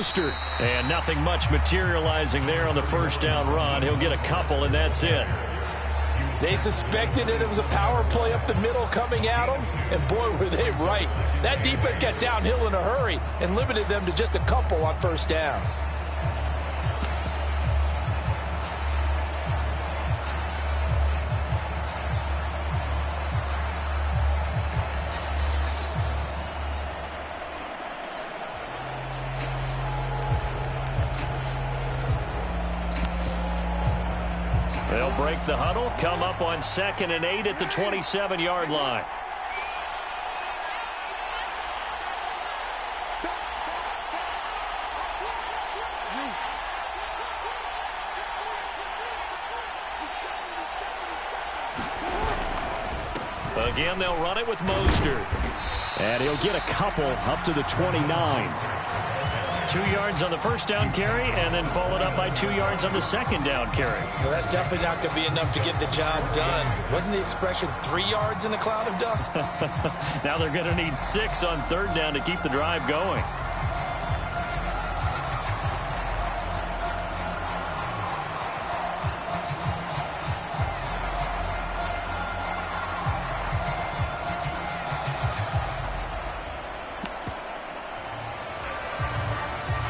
Mostert. And nothing much materializing there on the first down run. He'll get a couple, and that's it. They suspected it was a power play up the middle coming at them, and boy, were they right. That defense got downhill in a hurry and limited them to just a couple on first down. They'll break the huddle, come up on 2nd and 8 at the 27-yard line. Again, they'll run it with Mostert. And he'll get a couple up to the 29. 2 yards on the first down carry, and then followed up by 2 yards on the second down carry. Well, that's definitely not going to be enough to get the job done. Wasn't the expression 3 yards in a cloud of dust? Now they're going to need 6 on third down to keep the drive going.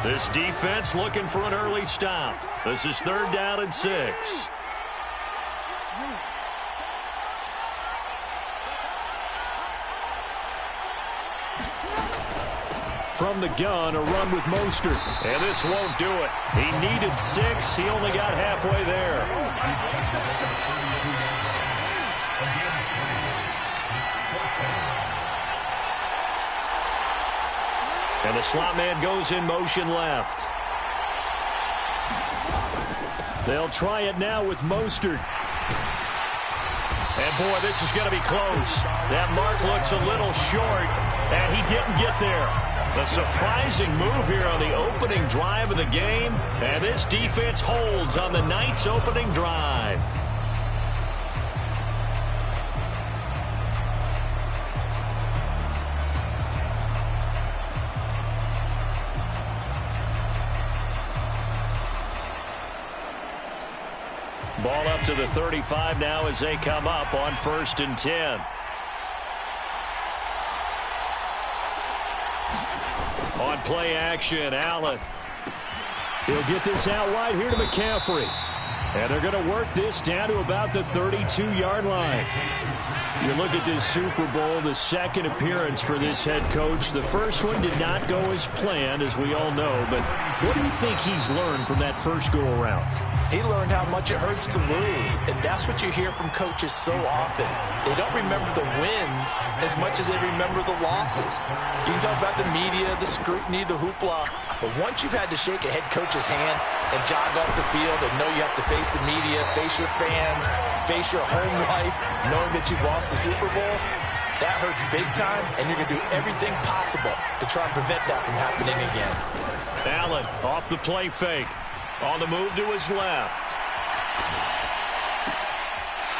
This defense looking for an early stop. This is 3rd down and 6. From the gun, a run with Mostert. And this won't do it. He needed 6. He only got halfway there. And the slot man goes in motion left. They'll try it now with Mostert. And, boy, this is going to be close. That mark looks a little short, and he didn't get there. A surprising move here on the opening drive of the game, and this defense holds on the night's opening drive. Ball up to the 35 now as they come up on 1st and 10. On play action, Allen. He'll get this out wide here to McCaffrey. And they're going to work this down to about the 32-yard line. You look at this Super Bowl, the second appearance for this head coach. The first one did not go as planned, as we all know. But what do you think he's learned from that first go-around? He learned how much it hurts to lose, and that's what you hear from coaches so often. They don't remember the wins as much as they remember the losses. You can talk about the media, the scrutiny, the hoopla, but once you've had to shake a head coach's hand and jog off the field and know you have to face the media, face your fans, face your home life, knowing that you've lost the Super Bowl, that hurts big time, and you're going to do everything possible to try and prevent that from happening again. Allen off the play fake. On the move to his left.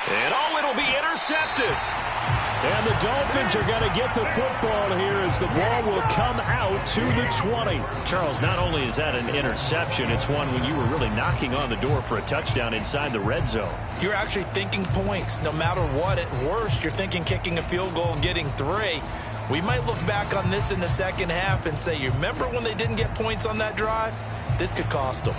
And, oh, it'll be intercepted. And the Dolphins are going to get the football here as the ball will come out to the 20. Charles, not only is that an interception, it's one when you were really knocking on the door for a touchdown inside the red zone. You're actually thinking points. No matter what, at worst, you're thinking kicking a field goal and getting 3. We might look back on this in the second half and say, you remember when they didn't get points on that drive? This could cost them.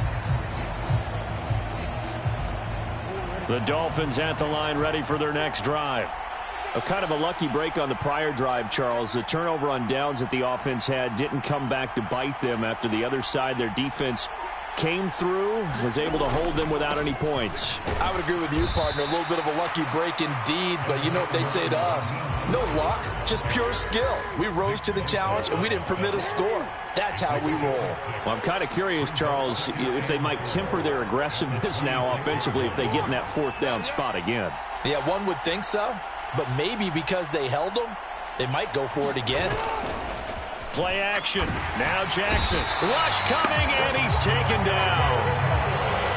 The Dolphins at the line ready for their next drive. A kind of a lucky break on the prior drive, Charles. The turnover on downs that the offense had didn't come back to bite them after the other side. Their defense came through, was able to hold them without any points. I would agree with you, partner. A little bit of a lucky break indeed, but you know what they'd say to us? No luck, just pure skill. We rose to the challenge, and we didn't permit a score. That's how we roll. Well, I'm kind of curious, Charles, if they might temper their aggressiveness now offensively if they get in that 4th down spot again. Yeah, one would think so, but maybe because they held them, they might go for it again. Play action. Now Jackson. Rush coming, and he's taken down.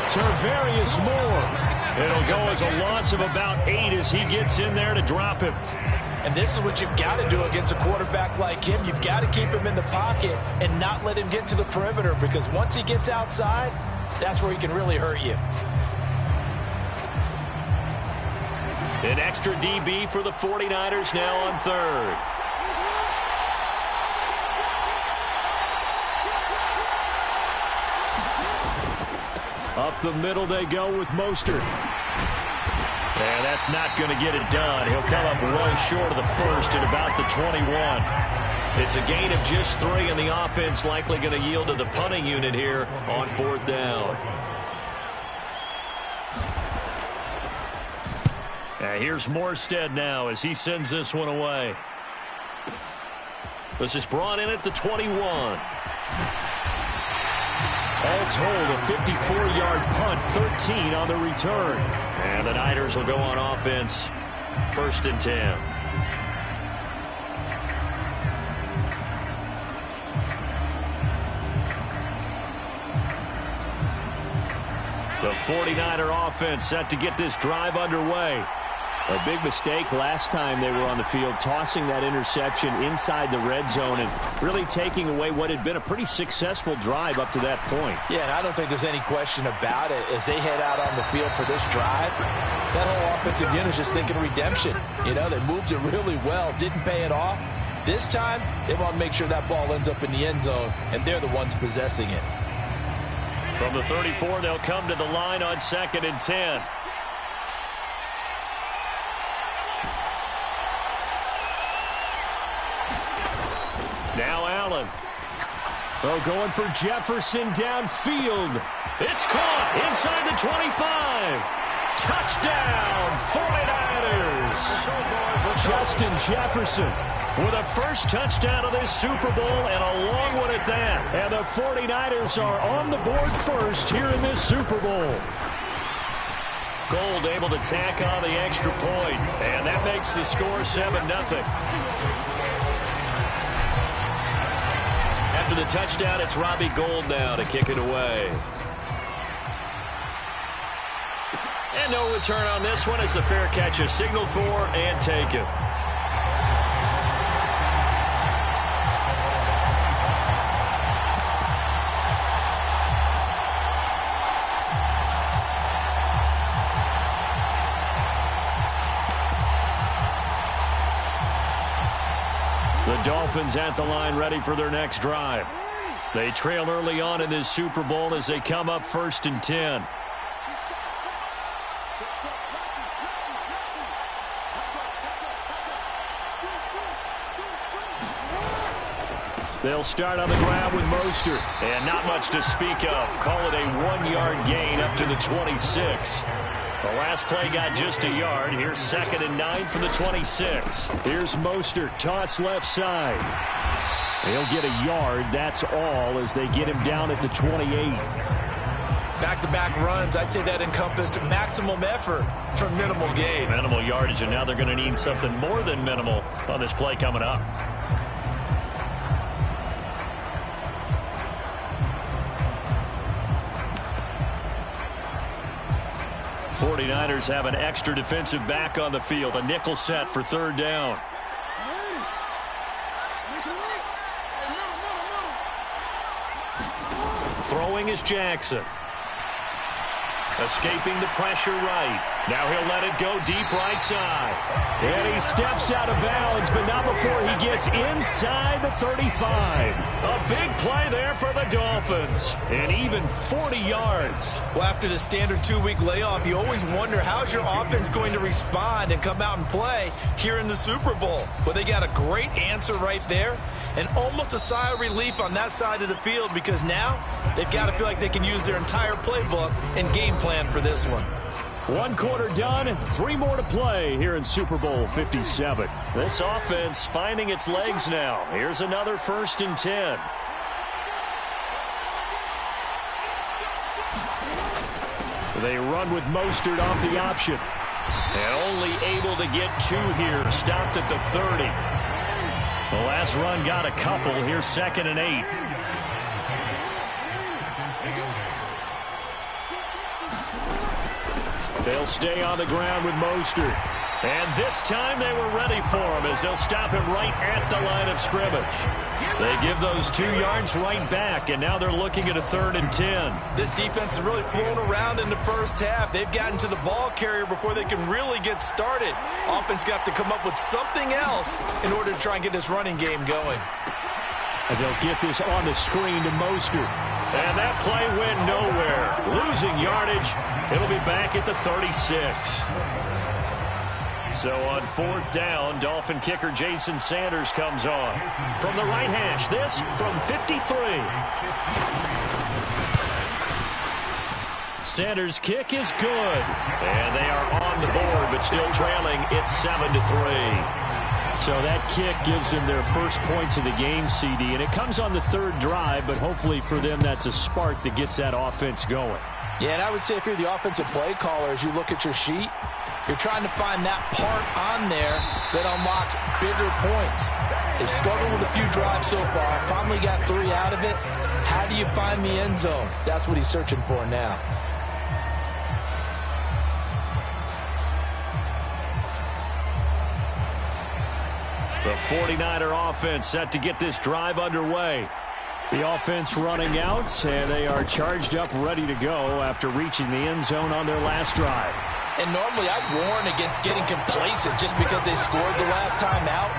Tarvarius Moore. It'll go as a loss of about 8 as he gets in there to drop him. And this is what you've got to do against a quarterback like him. You've got to keep him in the pocket and not let him get to the perimeter, because once he gets outside, that's where he can really hurt you. An extra DB for the 49ers now on third. Up the middle they go with Mostert. And that's not going to get it done. He'll come up well short of the first at about the 21. It's a gain of just 3, and the offense likely going to yield to the punting unit here on 4th down. And here's Morstead now as he sends this one away. This is brought in at the 21. All told, a 54-yard punt, 13 on the return. And the Niners will go on offense, 1st and 10. The 49er offense set to get this drive underway. A big mistake last time they were on the field, tossing that interception inside the red zone and really taking away what had been a pretty successful drive up to that point. Yeah, and I don't think there's any question about it. As they head out on the field for this drive, that whole offensive unit is just thinking redemption. You know, they moved it really well, didn't pay it off. This time, they want to make sure that ball ends up in the end zone, and they're the ones possessing it. From the 34, they'll come to the line on 2nd and 10. Now Allen. Oh, going for Jefferson downfield. It's caught inside the 25. Touchdown, 49ers. Justin Jefferson with a first touchdown of this Super Bowl, and a long one at that. And the 49ers are on the board first here in this Super Bowl. Gold able to tack on the extra point, and that makes the score 7-0. After the touchdown, it's Robbie Gould now to kick it away. And no return on this one as the fair catch is signaled for and taken. The Dolphins at the line ready for their next drive. They trail early on in this Super Bowl as they come up 1st and 10. They'll start on the ground with Mostert. And not much to speak of. Call it a 1-yard gain up to the 26. The last play got just a yard. Here's 2nd and 9 from the 26. Here's Mostert, toss left side. He'll get a yard, that's all, as they get him down at the 28. Back-to-back runs, I'd say that encompassed maximum effort for minimal gain. Minimal yardage, and now they're going to need something more than minimal on this play coming up. '49ers have an extra defensive back on the field. A nickel set for 3rd down. Throwing is Jackson. Escaping the pressure right. Now he'll let it go deep right side. And he steps out of bounds, but not before he gets inside the 35. A big play there for the Dolphins. And even 40 yards. Well, after the standard 2-week layoff, you always wonder how's your offense going to respond and come out and play here in the Super Bowl. Well, they got a great answer right there and almost a sigh of relief on that side of the field, because now they've got to feel like they can use their entire playbook and game plan for this one. 1 quarter done, 3 more to play here in Super Bowl 57. This offense finding its legs now. Here's another 1st and 10. They run with Mostert off the option. And only able to get 2 here. Stopped at the 30. The last run got a couple. Here's 2nd and 8. They'll stay on the ground with Mostert. And this time they were ready for him as they'll stop him right at the line of scrimmage. They give those 2 yards right back, and now they're looking at a 3rd and 10. This defense is really flown around in the first half. They've gotten to the ball carrier before they can really get started. Offense got to come up with something else in order to try and get this running game going. And they'll get this on the screen to Mostert. And that play went nowhere. Losing yardage. It'll be back at the 36. So on 4th down, Dolphin kicker Jason Sanders comes on. From the right hash, this from 53. Sanders' kick is good. And they are on the board, but still trailing. It's 7-3. So that kick gives them their first points of the game, CD. And it comes on the 3rd drive, but hopefully for them that's a spark that gets that offense going. Yeah, and I would say if you're the offensive play caller, as you look at your sheet, you're trying to find that part on there that unlocks bigger points. They've struggled with a few drives so far. Finally got 3 out of it. How do you find the end zone? That's what he's searching for now. The 49er offense set to get this drive underway. The offense running out, and they are charged up, ready to go after reaching the end zone on their last drive. And normally I'd warn against getting complacent just because they scored the last time out.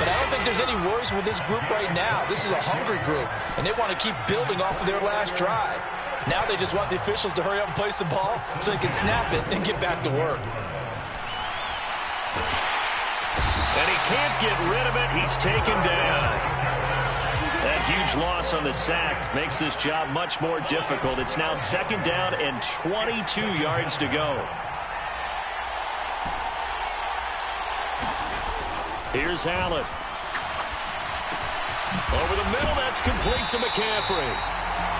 But I don't think there's any worries with this group right now. This is a hungry group, and they want to keep building off of their last drive. Now they just want the officials to hurry up and place the ball so they can snap it and get back to work. And he can't get rid of it. He's taken down. That huge loss on the sack makes this job much more difficult. It's now 2nd down and 22 yards to go. Here's Allen. Over the middle, that's complete to McCaffrey.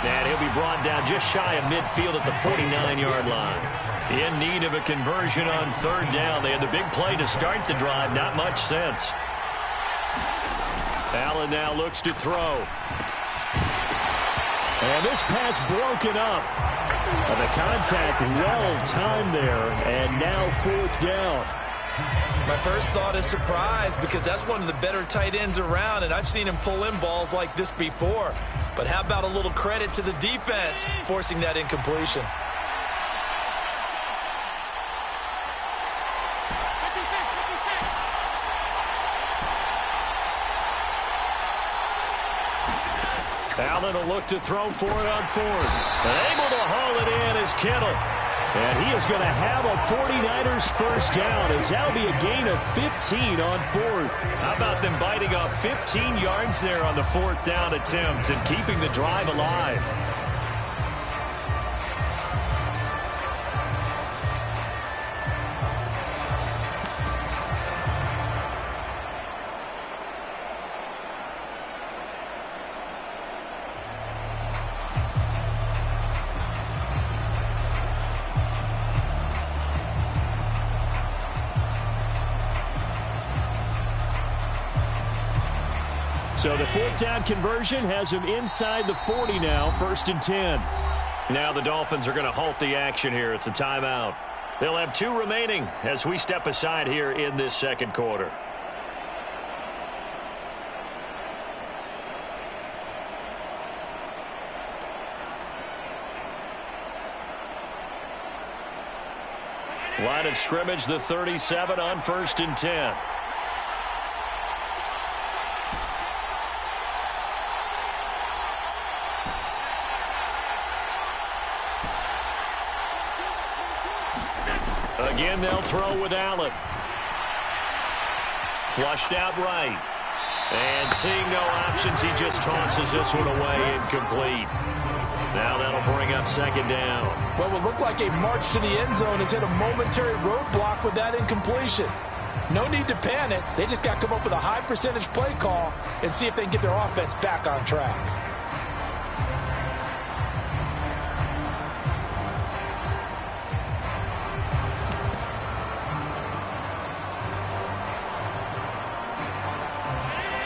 And he'll be brought down just shy of midfield at the 49-yard line. In need of a conversion on 3rd down. They had the big play to start the drive. Not much sense. Allen now looks to throw. And this pass broken up. And the contact well timed there. And now 4th down. My first thought is surprise because that's one of the better tight ends around, and I've seen him pull in balls like this before. But how about a little credit to the defense forcing that incompletion? Allen will look to throw for it on 4th. And able to haul it in is Kittle. And he is going to have a 49ers first down as that'll be a gain of 15 on 4th. How about them biting off 15 yards there on the 4th down attempt and keeping the drive alive? So the 4th down conversion has him inside the 40 now, 1st and 10. Now the Dolphins are going to halt the action here. It's a timeout. They'll have 2 remaining as we step aside here in this 2nd quarter. Line of scrimmage, the 37 on 1st and 10. Again, they'll throw with Allen. Flushed out right. And seeing no options, he just tosses this one away incomplete. Now that'll bring up 2nd down. What would look like a march to the end zone has hit a momentary roadblock with that incompletion. No need to panic. They just got to come up with a high percentage play call and see if they can get their offense back on track.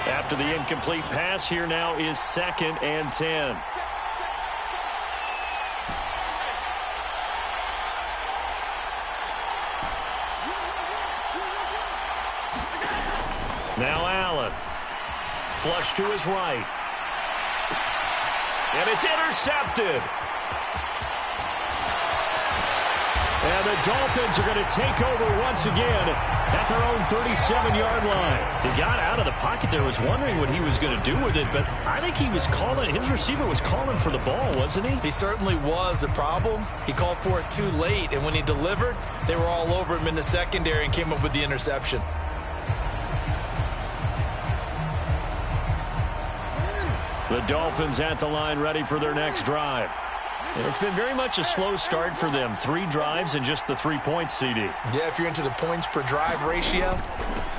After the incomplete pass, here now is 2nd and 10. Now Allen. Flush to his right. And it's intercepted. And the Dolphins are going to take over once again at their own 37-yard line. He got out of the pocket there, was wondering what he was going to do with it, but I think he was calling, his receiver was calling for the ball, wasn't he? He certainly was. The problem, he called for it too late, and when he delivered, they were all over him in the secondary and came up with the interception. The Dolphins at the line ready for their next drive. And it's been very much a slow start for them. 3 drives and just the 3 points, CD. Yeah, if you're into the points per drive ratio,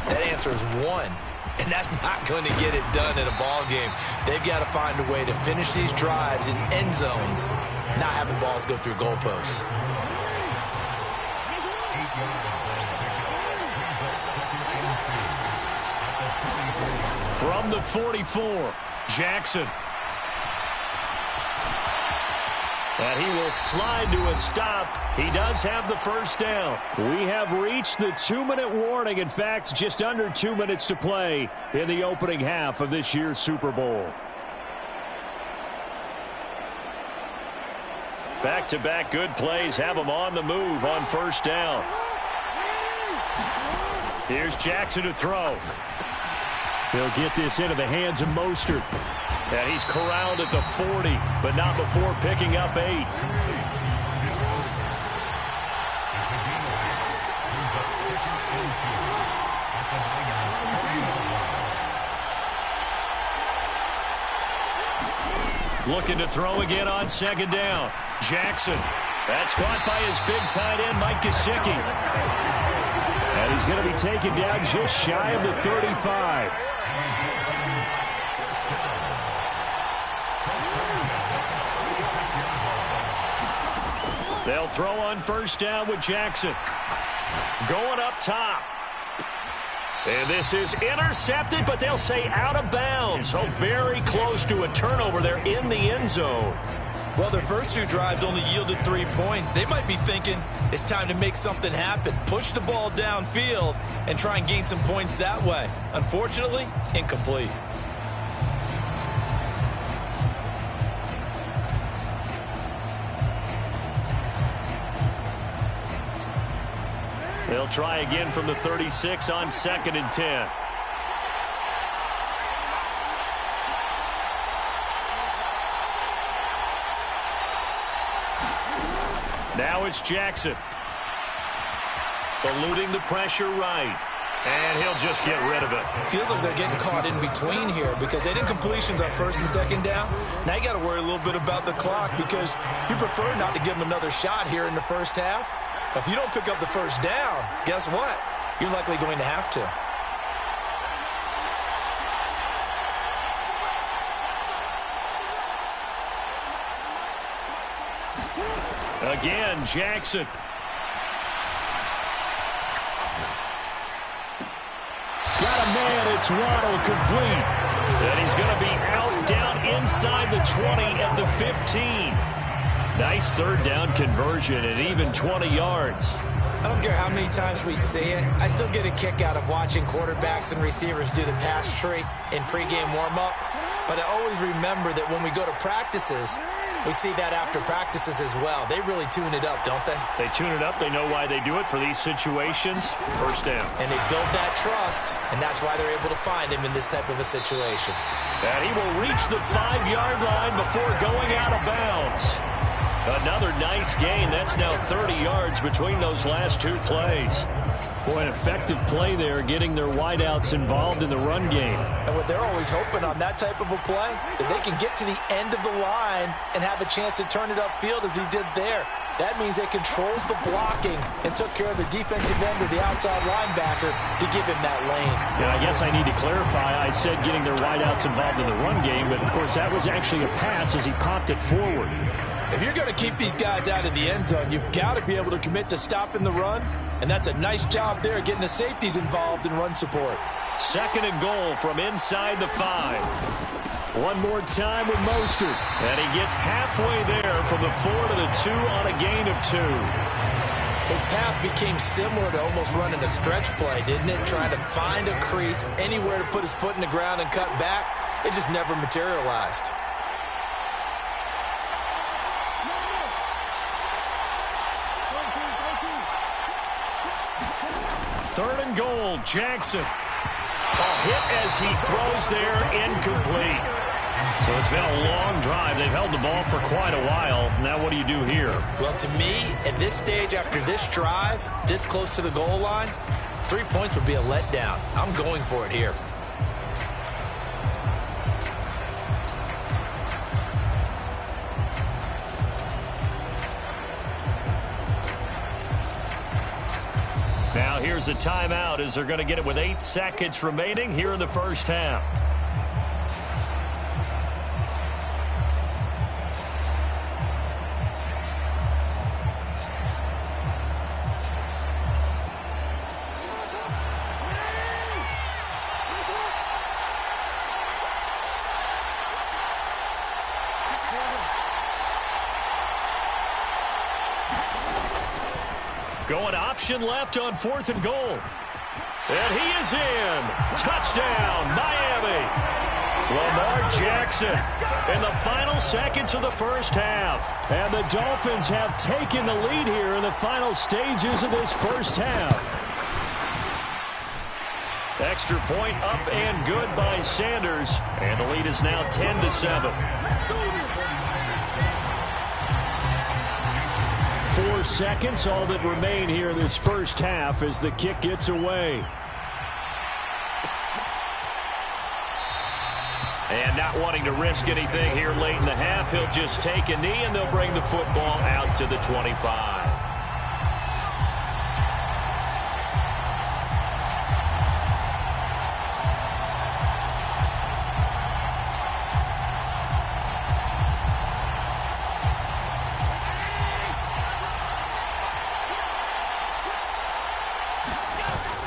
that answer is 1. And that's not going to get it done in a ball game. They've got to find a way to finish these drives in end zones, not having balls go through goalposts. From the 44, Jackson. And he will slide to a stop. He does have the first down. We have reached the 2-minute warning. In fact, just under 2 minutes to play in the opening half of this year's Super Bowl. Back-to-back good plays have him on the move on first down. Here's Jackson to throw. He'll get this into the hands of Mostert. And he's corralled at the 40, but not before picking up 8. Looking to throw again on second down. Jackson. That's caught by his big tight end, Mike Gesicki. And he's going to be taken down just shy of the 35. They'll throw on first down with Jackson. Going up top. And this is intercepted, but they'll say out of bounds. So very close to a turnover there in the end zone. Well, their first 2 drives only yielded 3 points. They might be thinking it's time to make something happen. Push the ball downfield and try and gain some points that way. Unfortunately, incomplete. They'll try again from the 36 on 2nd and 10. Now it's Jackson. Eluding the pressure right. And he'll just get rid of it. Feels like they're getting caught in between here because they did completions on first and second down. Now you got to worry a little bit about the clock because you prefer not to give them another shot here in the first half. If you don't pick up the first down, guess what? You're likely going to have to. Again, Jackson. Got a man, it's Waddle, complete. And he's going to be out down inside the 20 at the 15. Nice third down conversion at even 20 yards. I don't care how many times we see it. I still get a kick out of watching quarterbacks and receivers do the pass tree in pregame warm-up. But I always remember that when we go to practices, we see that after practices as well. They really tune it up, don't they? They tune it up. They know why they do it for these situations. First down. And they build that trust, and that's why they're able to find him in this type of a situation. And he will reach the 5-yard line before going out of bounds. Another nice gain. That's now 30 yards between those last 2 plays. Boy, an effective play there, getting their wideouts involved in the run game. And what they're always hoping on that type of a play, that they can get to the end of the line and have a chance to turn it upfield as he did there. That means they controlled the blocking and took care of the defensive end or the outside linebacker to give him that lane. Yeah, I guess I need to clarify. I said getting their wideouts involved in the run game, but of course that was actually a pass as he popped it forward. If you're going to keep these guys out of the end zone, you've got to be able to commit to stopping the run, and that's a nice job there getting the safeties involved in run support. 2nd and goal from inside the 5. One more time with Mostert. And he gets halfway there from the 4 to the 2 on a gain of 2. His path became similar to almost running a stretch play, didn't it? Trying to find a crease, anywhere to put his foot in the ground and cut back. It just never materialized. Third and goal, Jackson. Hit as he throws there, incomplete. So it's been a long drive. They've held the ball for quite a while. Now what do you do here? Well, to me, at this stage, after this drive, this close to the goal line, 3 points would be a letdown. I'm going for it here. Now here's a timeout as they're going to get it with 8 seconds remaining here in the first half. Going option left on 4th and goal. And he is in. Touchdown, Miami. Lamar Jackson in the final seconds of the first half. And the Dolphins have taken the lead here in the final stages of this first half. Extra point up and good by Sanders. And the lead is now 10-7. 4 seconds, all that remain here in this first half as the kick gets away. And not wanting to risk anything here late in the half, he'll just take a knee and they'll bring the football out to the 25.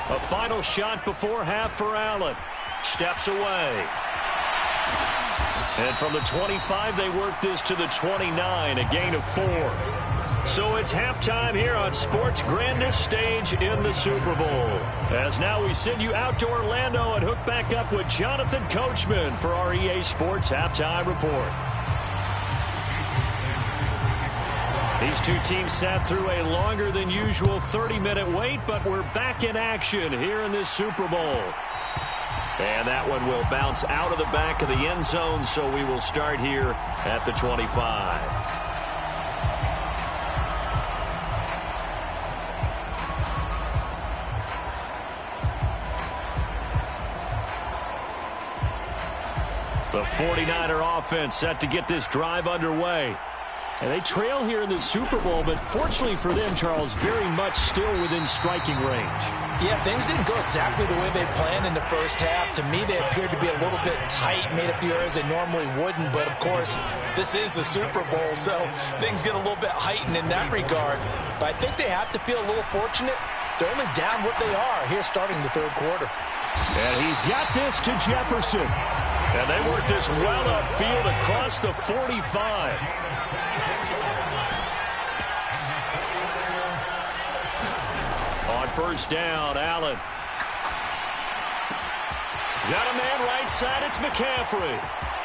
A final shot before half for Allen. Steps away. And from the 25, they work this to the 29, a gain of 4. So it's halftime here on sports' grandest stage in the Super Bowl. As now we send you out to Orlando and hook back up with Jonathan Coachman for our EA Sports Halftime Report. These two teams sat through a longer than usual 30-minute wait, but we're back in action here in this Super Bowl. And that one will bounce out of the back of the end zone, so we will start here at the 25. The 49er offense set to get this drive underway. And they trail here in the Super Bowl, but fortunately for them, Charles, very much still within striking range. Yeah, things didn't go exactly the way they planned in the first half. To me, they appeared to be a little bit tight, made a few errors they normally wouldn't. But, of course, this is the Super Bowl, so things get a little bit heightened in that regard. But I think they have to feel a little fortunate. They're only down what they are here starting the third quarter. And he's got this to Jefferson. And they work this well upfield across the 45. On first down, Allen. Got a man right side, it's McCaffrey.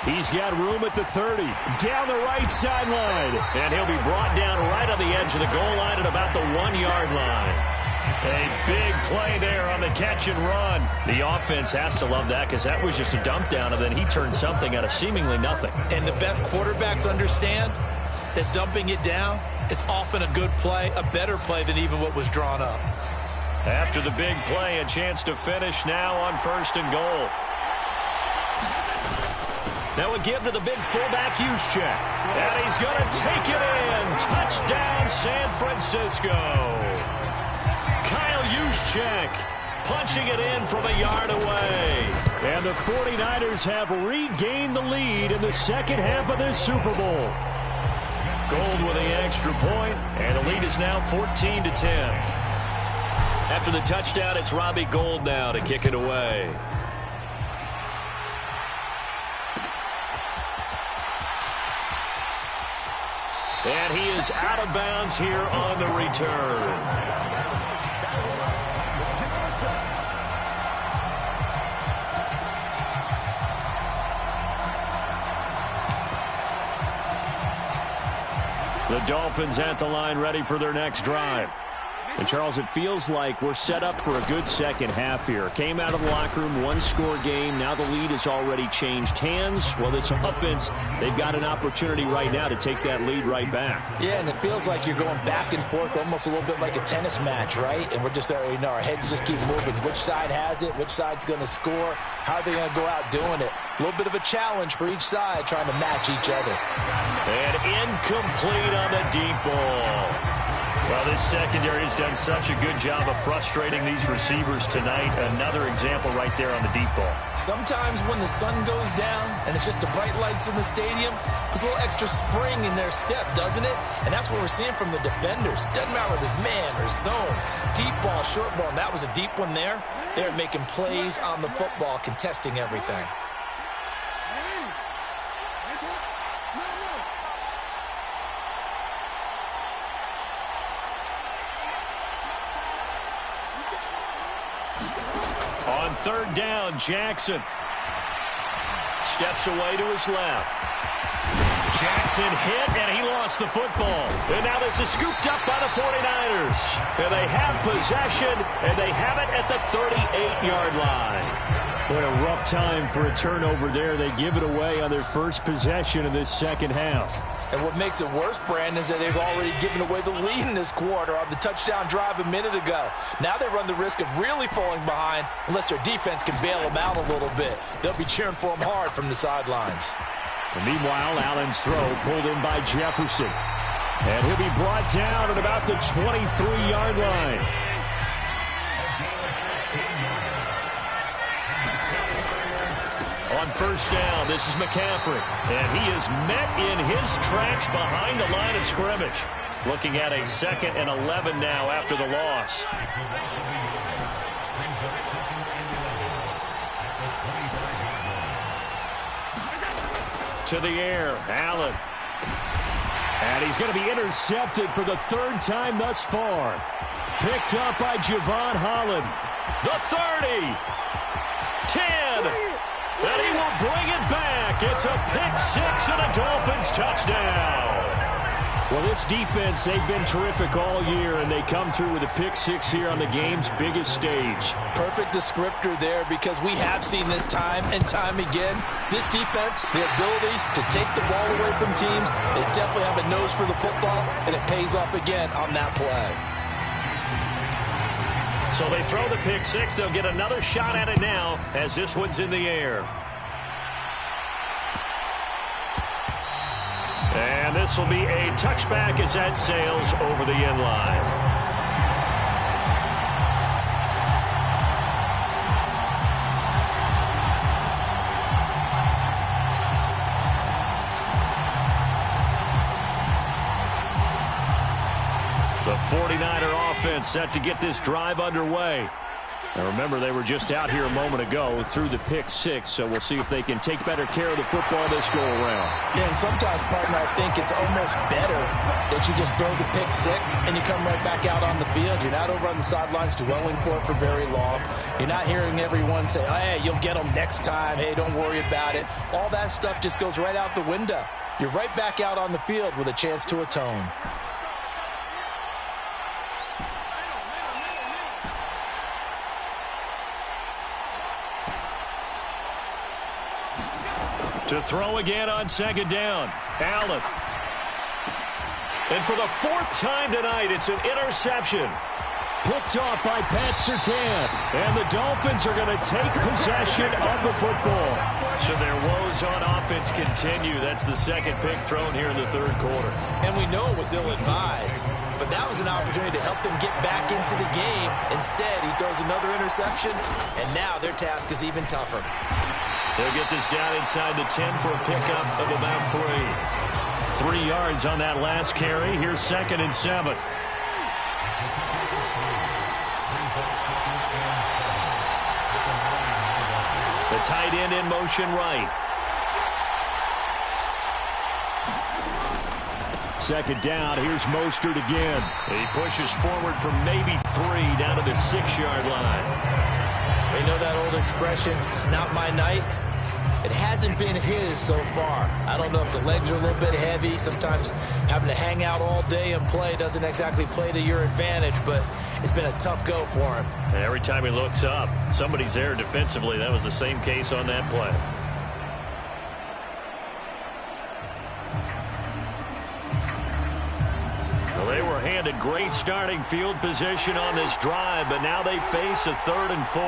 He's got room at the 30, down the right sideline. And he'll be brought down right on the edge of the goal line at about the 1-yard line. A big play there on the catch and run. The offense has to love that because that was just a dump down, and then he turned something out of seemingly nothing. And the best quarterbacks understand that dumping it down is often a good play, a better play than even what was drawn up. After the big play, a chance to finish now on first and goal. Now we give to the big fullback Juszczyk. And he's going to take it in. Touchdown, San Francisco. Kyle Juszczyk punching it in from a yard away. And the 49ers have regained the lead in the second half of this Super Bowl. Gold with the extra point, and the lead is now 14-10. After the touchdown, it's Robbie Gould now to kick it away. And he is out of bounds here on the return. The Dolphins at the line, ready for their next drive. And, Charles, it feels like we're set up for a good second half here. Came out of the locker room, one-score game. Now the lead has already changed hands. Well, this offense, they've got an opportunity right now to take that lead right back. Yeah, and it feels like you're going back and forth, almost a little bit like a tennis match, right? And we're just, our heads just keep moving. Which side has it? Which side's going to score? How are they going to go out doing it? A little bit of a challenge for each side, trying to match each other. And incomplete on the deep ball. Well, this secondary has done such a good job of frustrating these receivers tonight. Another example right there on the deep ball. Sometimes when the sun goes down and it's just the bright lights in the stadium, puts a little extra spring in their step, doesn't it? And that's what we're seeing from the defenders. Doesn't matter whether it's man or zone, deep ball, short ball, and that was a deep one there. They're making plays on the football, contesting everything. On third down, Jackson steps away to his left. Jackson hit, and he lost the football. And now this is scooped up by the 49ers. And they have possession, and they have it at the 38-yard line. What a rough time for a turnover there. They give it away on their first possession of this second half. And what makes it worse, Brandon, is that they've already given away the lead in this quarter on the touchdown drive a minute ago. Now they run the risk of really falling behind unless their defense can bail them out a little bit. They'll be cheering for them hard from the sidelines. And meanwhile, Allen's throw pulled in by Jefferson. And he'll be brought down at about the 23-yard line. On first down, this is McCaffrey. And he is met in his tracks behind the line of scrimmage. Looking at a 2nd and 11 now after the loss. To the air, Allen. And he's going to be intercepted for the third time thus far. Picked up by Javon Holland. The 30. 10. And he will bring it back. It's a pick-6 and a Dolphins touchdown. Well, this defense, they've been terrific all year, and they come through with a pick-6 here on the game's biggest stage. Perfect descriptor there, because we have seen this time and time again. This defense, the ability to take the ball away from teams, they definitely have a nose for the football, and it pays off again on that play. So they throw the pick-6. They'll get another shot at it now as this one's in the air. And this will be a touchback as that sails over the end line. The 49er offense set to get this drive underway. Now remember, they were just out here a moment ago through the pick-6, so we'll see if they can take better care of the football this go-around. Yeah, and sometimes, partner, I think it's almost better that you just throw the pick-6 and you come right back out on the field. You're not over on the sidelines dwelling for it for very long. You're not hearing everyone say, oh, hey, you'll get them next time. Hey, don't worry about it. All that stuff just goes right out the window. You're right back out on the field with a chance to atone. To throw again on second down, Allen. And for the 4th time tonight, it's an interception. Picked off by Pat Surtain. And the Dolphins are going to take possession of the football. So their woes on offense continue. That's the second pick thrown here in the third quarter. And we know it was ill-advised, but that was an opportunity to help them get back into the game. Instead, he throws another interception, and now their task is even tougher. They'll get this down inside the 10 for a pickup of about 3. 3 yards on that last carry. Here's 2nd and 7. The tight end in motion right. second down. Here's Mostert again. He pushes forward from maybe 3 down to the 6-yard line. You know that old expression, it's not my night? It hasn't been his so far. I don't know if the legs are a little bit heavy. Sometimes having to hang out all day and play doesn't exactly play to your advantage, but it's been a tough go for him. And every time he looks up, somebody's there defensively. That was the same case on that play. Well, they were handed great starting field position on this drive, but now they face a 3rd and 4.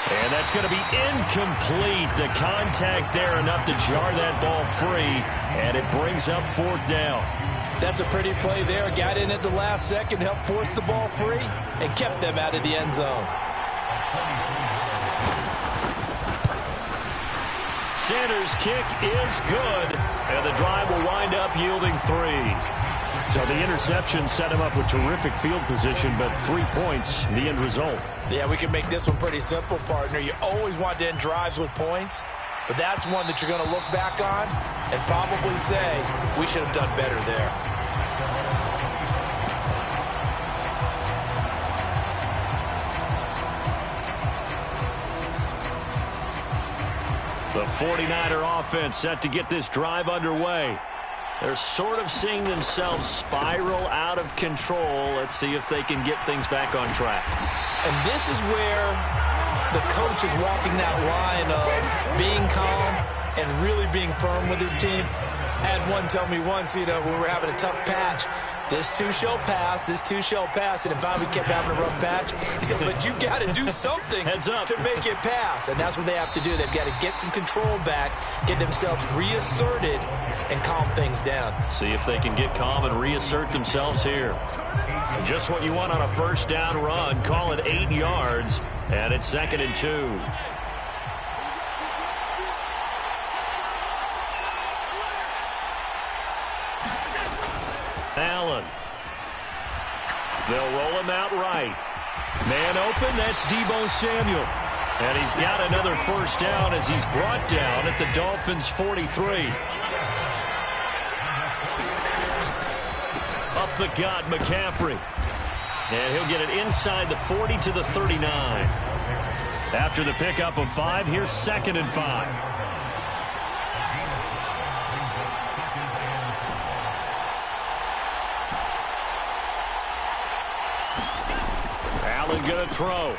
And that's going to be incomplete. The contact there enough to jar that ball free, and it brings up 4th down. That's a pretty play there. Got in at the last second, helped force the ball free, and kept them out of the end zone. Sanders' kick is good, and the drive will wind up yielding 3. So the interception set him up with terrific field position, but 3 points, the end result. Yeah, we can make this one pretty simple, partner. You always want to end drives with points, but that's one that you're going to look back on and probably say, we should have done better there. The 49er offense set to get this drive underway. They're sort of seeing themselves spiral out of control. Let's see if they can get things back on track. And this is where the coach is walking that line of being calm and really being firm with his team. I had one tell me once, when we were having a tough patch, this too shall pass, this too shall pass. And if we kept having a rough patch, he said, but you got to do something to make it pass. And that's what they have to do. They've got to get some control back, get themselves reasserted, and calm things down. See if they can get calm and reassert themselves here. Just what you want on a 1st down run. Call it 8 yards, and it's 2nd and 2. Allen. They'll roll him out right. Man open, that's Deebo Samuel. And he's got another 1st down as he's brought down at the Dolphins' 43. Up the gut, McCaffrey. And he'll get it inside the 40 to the 39. After the pickup of 5, here's 2nd and 5. Allen going to throw.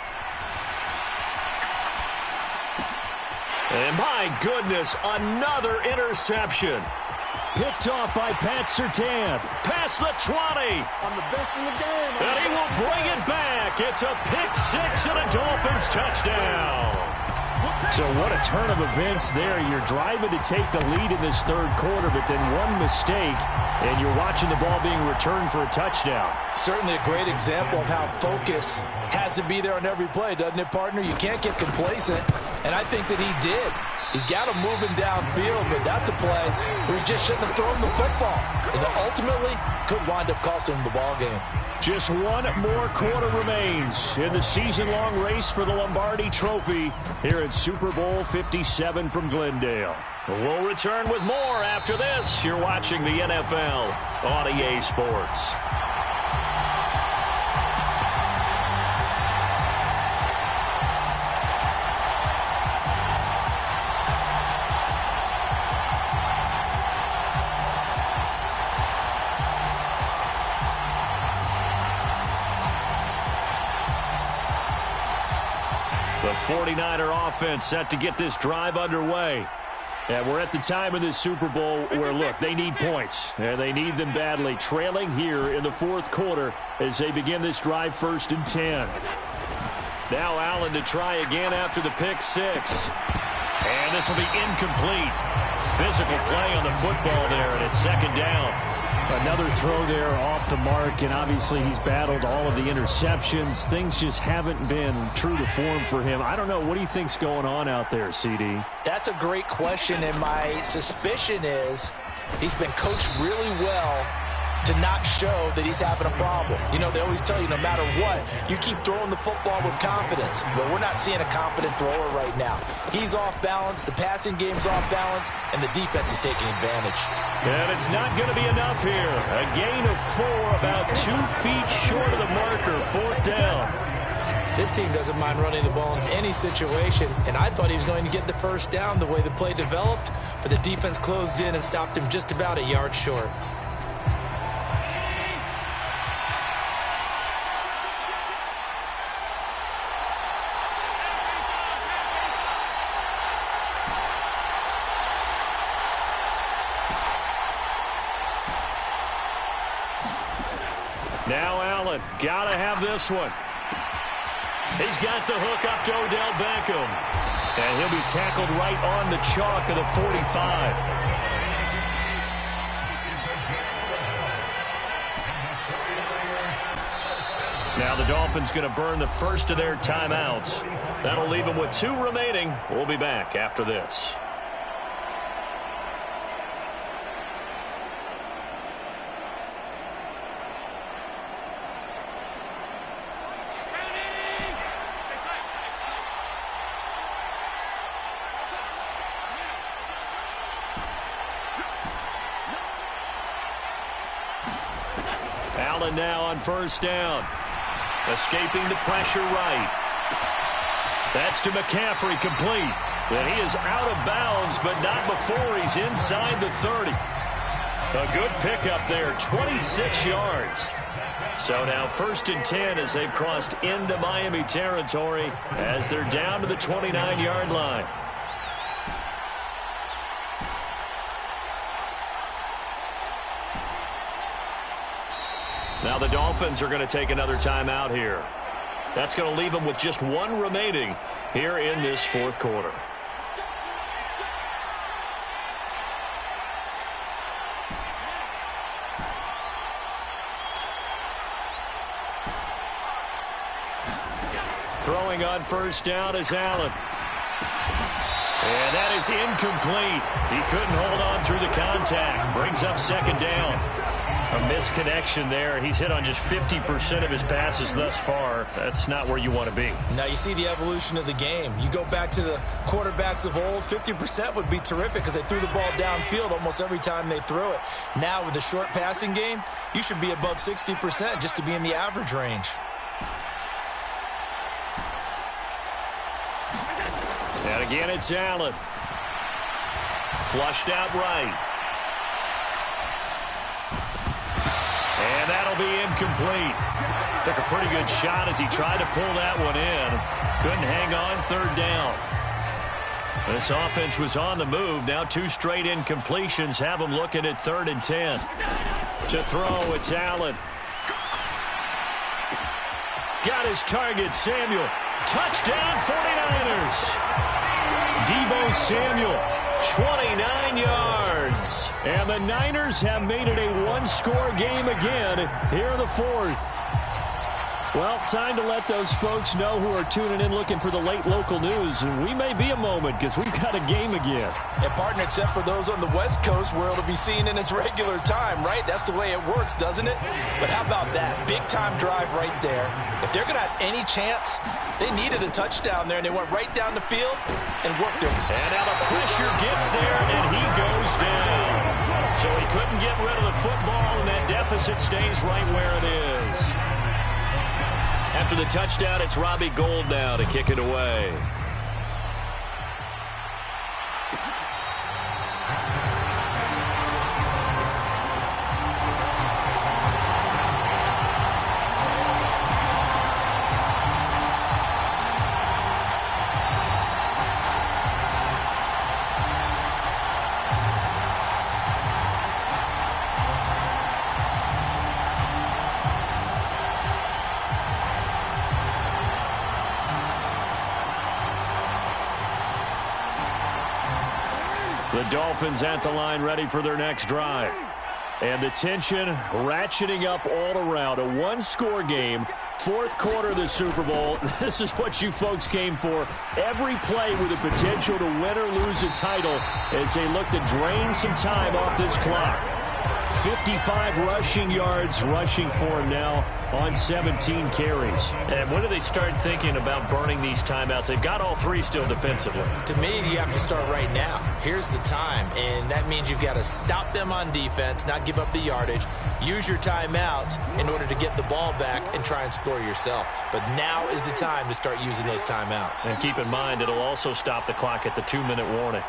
And my goodness, another interception. Picked off by Pat Surtain. Past the 20. I'm the best in the game. And he will bring it back. It's a pick 6 and a Dolphins touchdown. So what a turn of events there. You're driving to take the lead in this 3rd quarter, but then one mistake, and you're watching the ball being returned for a touchdown. Certainly a great example of how focus has to be there on every play, doesn't it, partner? You can't get complacent, and I think that he did. He's got him moving downfield, but that's a play where he just shouldn't have thrown the football. And that ultimately could wind up costing him the ball game. Just one more quarter remains in the season-long race for the Lombardi Trophy here at Super Bowl 57 from Glendale. We'll return with more after this. You're watching the NFL on EA Sports. The 49er offense set to get this drive underway. And we're at the time of this Super Bowl where, look, they need points. And they need them badly. Trailing here in the 4th quarter as they begin this drive 1st and 10. Now Allen to try again after the pick 6. And this will be incomplete. Physical play on the football there, and it's 2nd down. Another throw there off the mark, and obviously he's battled all of the interceptions. Things just haven't been true to form for him. I don't know. What do you think's going on out there, CD? That's a great question, and my suspicion is he's been coached really well to not show that he's having a problem. You know, they always tell you no matter what, you keep throwing the football with confidence. But we're not seeing a confident thrower right now. He's off balance, the passing game's off balance, and the defense is taking advantage. And it's not going to be enough here. A gain of 4, about 2 feet short of the marker, 4th down. This team doesn't mind running the ball in any situation, and I thought he was going to get the first down the way the play developed, but the defense closed in and stopped him just about a yard short. Now Allen, gotta have this one. He's got the hook up to Odell Beckham. And he'll be tackled right on the chalk of the 45. Now the Dolphins going to burn the first of their timeouts. That'll leave them with 2 remaining. We'll be back after this. Allen now on first down. Escaping the pressure right. That's to McCaffrey, complete. And he is out of bounds, but not before he's inside the 30. A good pickup there, 26 yards. So now 1st and 10 as they've crossed into Miami territory as they're down to the 29-yard line. Now the Dolphins are going to take another timeout here. That's going to leave them with just 1 remaining here in this 4th quarter. Throwing on first down is Allen. And that is incomplete. He couldn't hold on through the contact. Brings up 2nd down. A misconnection there. He's hit on just 50% of his passes thus far. That's not where you want to be. Now you see the evolution of the game. You go back to the quarterbacks of old, 50% would be terrific because they threw the ball downfield almost every time they threw it. Now with the short passing game, you should be above 60% just to be in the average range. And again, it's Allen. Flushed out right. And that'll be incomplete. Took a pretty good shot as he tried to pull that one in. Couldn't hang on 3rd down. This offense was on the move. Now 2 straight incompletions have them looking at 3rd and 10. To throw, it's Allen. Got his target, Samuel. Touchdown, 49ers. Deebo Samuel, 29 yards. And the Niners have made it a 1-score game again here in the 4th. Well, time to let those folks know who are tuning in looking for the late local news. We may be a moment because we've got a game again. And partner, except for those on the West Coast where it'll be seen in its regular time, right? That's the way it works, doesn't it? But how about that? Big-time drive right there. If they're going to have any chance, they needed a touchdown there, and they went right down the field and worked it. And now the pressure gets there, and he goes down. So he couldn't get rid of the football, and that deficit stays right where it is. After the touchdown, it's Robbie Gould now to kick it away. The Dolphins at the line ready for their next drive. And the tension ratcheting up all around. A 1-score game. 4th quarter of the Super Bowl. This is what you folks came for. Every play with the potential to win or lose a title as they look to drain some time off this clock. 55 rushing yards rushing for him now on 17 carries. And when do they start thinking about burning these timeouts? They've got all three still defensively. To me, you have to start right now. Here's the time, and that means you've got to stop them on defense, not give up the yardage, use your timeouts in order to get the ball back and try and score yourself. But now is the time to start using those timeouts. And keep in mind, it'll also stop the clock at the 2-minute warning.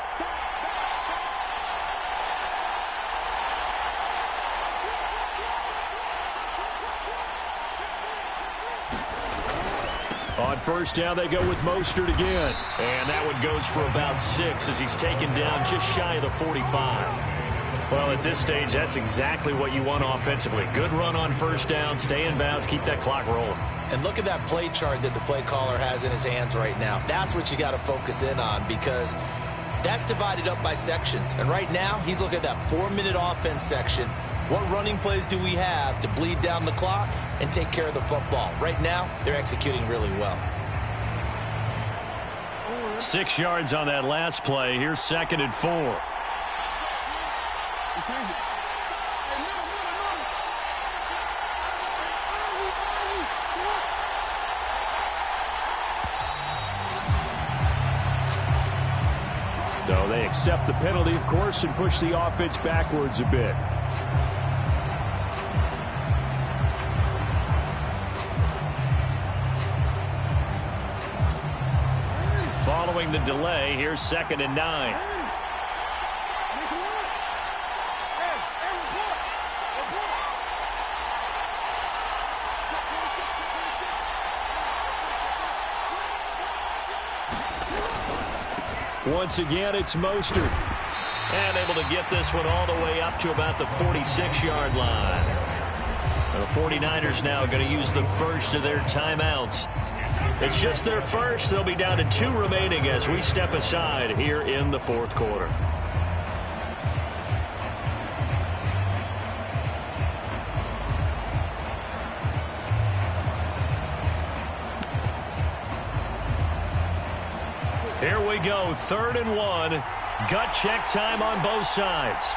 On first down, they go with Mostert again. And that one goes for about 6 as he's taken down just shy of the 45. Well, at this stage, that's exactly what you want offensively. Good run on first down, stay in bounds, keep that clock rolling. And look at that play chart that the play caller has in his hands right now. That's what you got to focus in on because that's divided up by sections. And right now, he's looking at that 4-minute offense section. What running plays do we have to bleed down the clock and take care of the football? Right now, they're executing really well. 6 yards on that last play. Here's 2nd and 4. No, they accept the penalty, of course, and push the offense backwards a bit. Following the delay, here's 2nd and 9. Once again, it's Mostert. And able to get this one all the way up to about the 46-yard line. And the 49ers now going to use the first of their timeouts. It's just their first. They'll be down to 2 remaining as we step aside here in the 4th quarter. Here we go, 3rd and 1. Gut check time on both sides.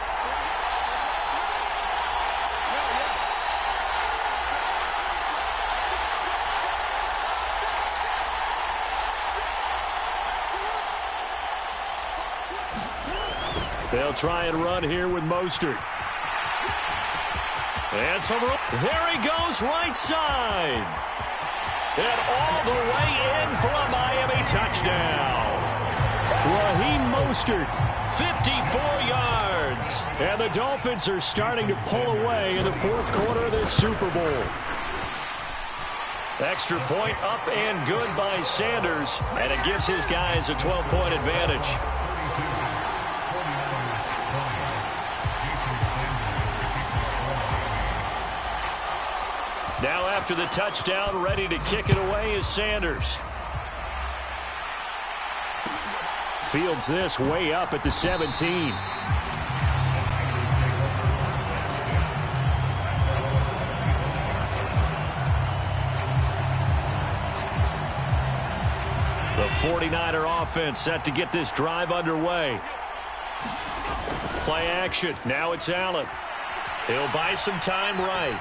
They'll try and run here with Mostert. And some room. There he goes, right side. And all the way in for a Miami touchdown. Raheem Mostert. 54 yards. And the Dolphins are starting to pull away in the 4th quarter of this Super Bowl. Extra point up and good by Sanders. And it gives his guys a 12-point advantage. Now after the touchdown, ready to kick it away is Sanders. Fields this way up at the 17. The 49er offense set to get this drive underway. Play action. Now it's Allen. He'll buy some time right.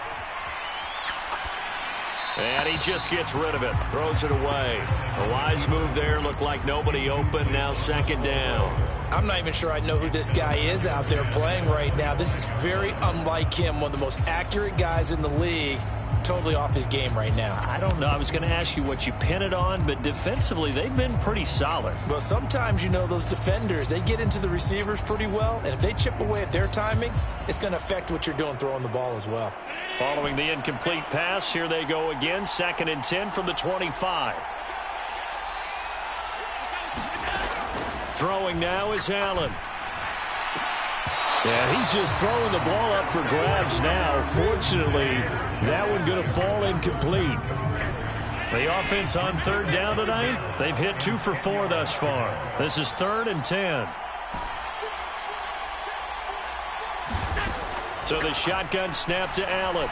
And he just gets rid of it. Throws it away. A wise move there. Looked like nobody open. Now 2nd down. I'm not even sure I know who this guy is out there playing right now. This is very unlike him. One of the most accurate guys in the league. Totally off his game right now. I don't know. I was going to ask you what you pin it on, but defensively, they've been pretty solid. Well, sometimes, you know, those defenders, they get into the receivers pretty well, and if they chip away at their timing, it's going to affect what you're doing throwing the ball as well. Following the incomplete pass, here they go again. 2nd and 10 from the 25. Throwing now is Allen. Yeah, he's just throwing the ball up for grabs now. Fortunately, that one going to fall incomplete. The offense on 3rd down tonight, they've hit 2 for 4 thus far. This is 3rd and 10. So the shotgun snap to Allen.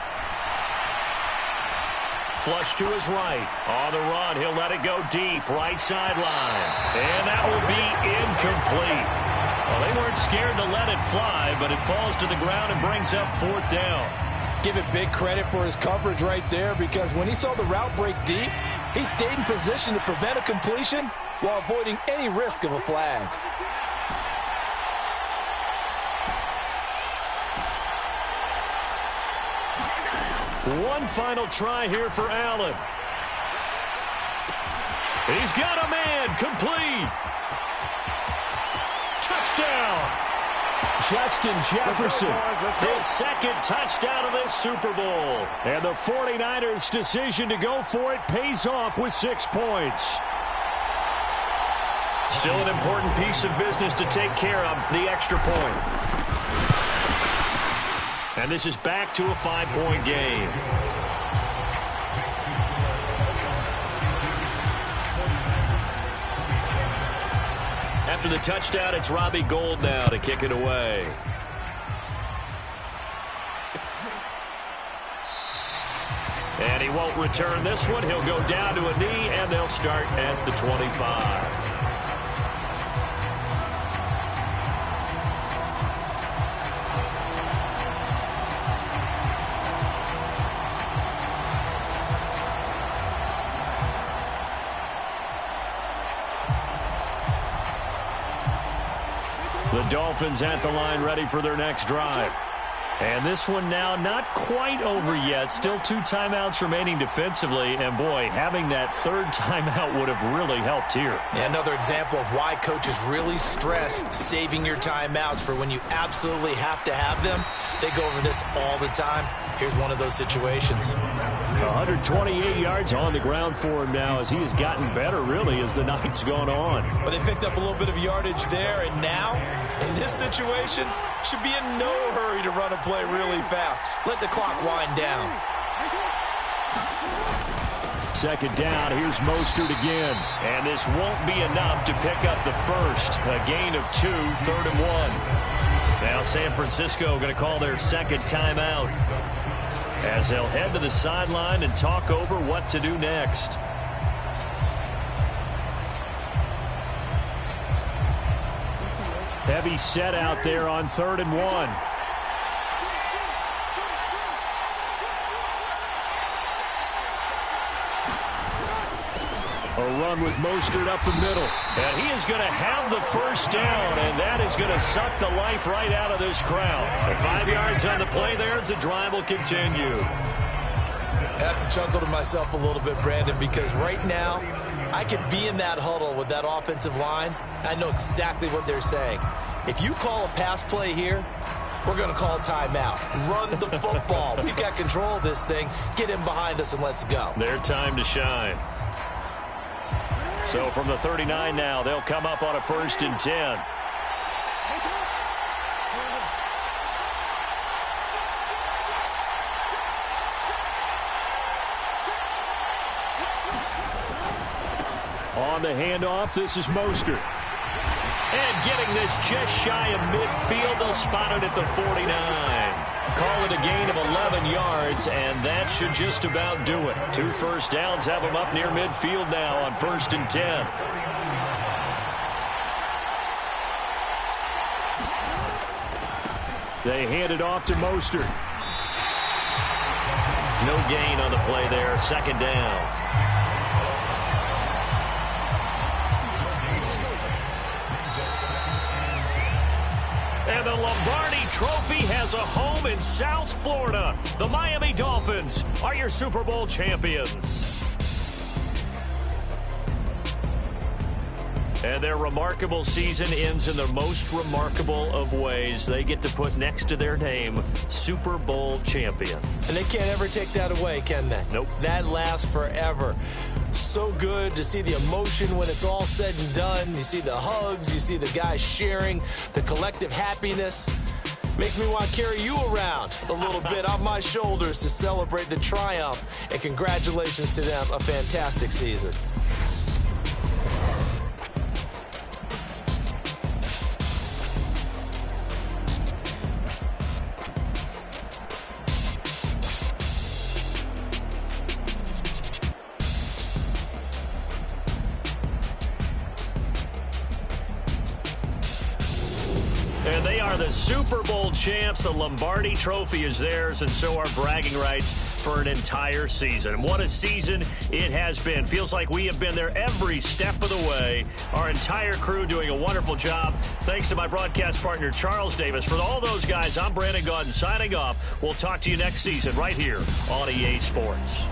Flush to his right. On the run, he'll let it go deep. Right sideline. And that will be incomplete. Well, they weren't scared to let it fly, but it falls to the ground and brings up 4th down. Give it big credit for his coverage right there, because when he saw the route break deep, he stayed in position to prevent a completion while avoiding any risk of a flag. One final try here for Allen. He's got a man, complete. Touchdown. Justin Jefferson. His 2nd touchdown of this Super Bowl. And the 49ers' decision to go for it pays off with 6 points. Still an important piece of business to take care of, the extra point. And this is back to a 5-point game. After the touchdown, it's Robbie Gould now to kick it away. And he won't return this one. He'll go down to a knee, and they'll start at the 25. The Dolphins at the line, ready for their next drive. And this one now not quite over yet. Still 2 timeouts remaining defensively. And, boy, having that 3rd timeout would have really helped here. Yeah, another example of why coaches really stress saving your timeouts for when you absolutely have to have them. They go over this all the time. Here's one of those situations. 128 yards on the ground for him now as he has gotten better, really, as the night's gone on. But they picked up a little bit of yardage there, and now, in this situation, should be in no hurry to run a play really fast. Let the clock wind down. 2nd down, here's Mostert again. And this won't be enough to pick up the first. A gain of 2, 3rd and 1. Now San Francisco going to call their 2nd timeout, as they'll head to the sideline and talk over what to do next. Heavy set out there on 3rd and 1. A run with Mostert up the middle. And he is going to have the first down, and that is going to suck the life right out of this crowd. 5 yards on the play there as the drive will continue. I have to chuckle to myself a little bit, Brandon, because right now I could be in that huddle with that offensive line. I know exactly what they're saying. If you call a pass play here, we're going to call a timeout. Run the football. We've got control of this thing. Get in behind us and let's go. Their time to shine. So from the 39 now, they'll come up on a 1st and 10. On the handoff, this is Mostert. And getting this just shy of midfield, they'll spot it at the 49. Call it a gain of 11 yards, and that should just about do it. 2 first downs have them up near midfield now on 1st and 10. They hand it off to Mostert. No gain on the play there, 2nd down. And the Lombardi Trophy has a home in South Florida. The Miami Dolphins are your Super Bowl champions. And their remarkable season ends in the most remarkable of ways. They get to put next to their name, Super Bowl champion. And they can't ever take that away, can they? Nope. That lasts forever. So good to see the emotion when it's all said and done. You see the hugs, you see the guys sharing, the collective happiness. Makes me want to carry you around a little bit on my shoulders to celebrate the triumph. And congratulations to them, a fantastic season. And they are the Super Bowl champs. The Lombardi Trophy is theirs, and so are bragging rights for an entire season. What a season it has been. Feels like we have been there every step of the way. Our entire crew doing a wonderful job. Thanks to my broadcast partner, Charles Davis. For all those guys, I'm Brandon Gaudin signing off. We'll talk to you next season right here on EA Sports.